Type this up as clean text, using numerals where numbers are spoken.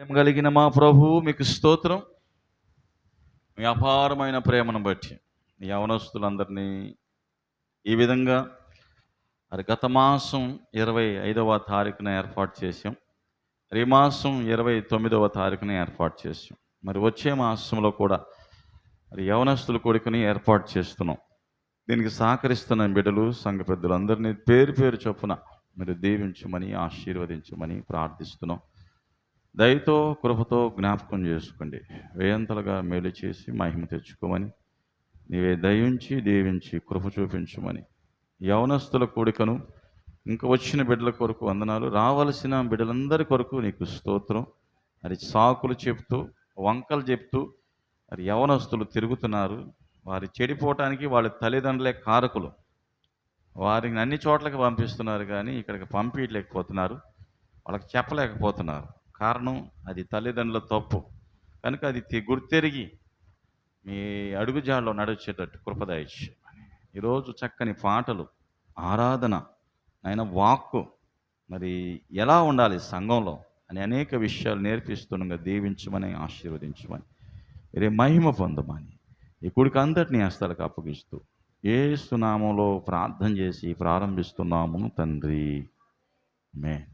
ప్రేమ కలిగిన మా ప్రభువు మీకు స్తోత్రం. మీ అపారమైన ప్రేమను బట్టి ఈ యవనస్తులందరినీ ఈ విధంగా మరి గత మాసం 25వ తారీఖున ఏర్పాటు చేశాం. ఈ మాసం 29వ తారీఖున ఏర్పాటు చేశాం. మరి వచ్చే మాసంలో కూడా మరి యవనస్తుల కొడుకుని ఏర్పాటు చేస్తున్నాం. దీనికి సహకరిస్తున్న బిడ్డలు, సంఘ పెద్దలందరినీ పేరు పేరు చొప్పున మీరు దీవించమని, ఆశీర్వదించమని ప్రార్థిస్తున్నాం. దయతో కృపతో జ్ఞాపకం చేసుకోండి. వేయంతలుగా మేలు చేసి మహిమ తెచ్చుకోమని, నీవే దయించి దీవించి కృప చూపించమని, యవనస్తుల కూడికను ఇంక వచ్చిన బిడ్డల కొరకు వందనాలు, రావలసిన బిడ్డలందరి కొరకు నీకు స్తోత్రం. మరి సాకులు చెప్తూ, వంకలు చెప్తూ మరి యవనస్తులు తిరుగుతున్నారు. వారి చెడిపోవటానికి వాళ్ళ తల్లిదండ్రులే కారకులు. వారిని అన్ని చోట్లకి పంపిస్తున్నారు కానీ ఇక్కడికి పంపించలేకపోతున్నారు, వాళ్ళకి చెప్పలేకపోతున్నారు. కారణం అది తల్లిదండ్రుల తప్పు. కనుక అది గుర్తెరిగి మీ అడుగుజాడలో నడిచేటట్టు కృపదయచి ఈరోజు చక్కని పాటలు, ఆరాధన, ఆయన వాక్కు మరి ఎలా ఉండాలి సంఘంలో అని అనేక విషయాలు నేర్పిస్తుండగా దీవించమని, ఆశీర్వదించమని, రే మహిమ పొందమని ఈ కుడికి అంతటినీ హస్తాలకు అప్పగిస్తూ యేసు నామములో ప్రార్థన చేసి ప్రారంభిస్తున్నాము తండ్రి. ఆమేన్.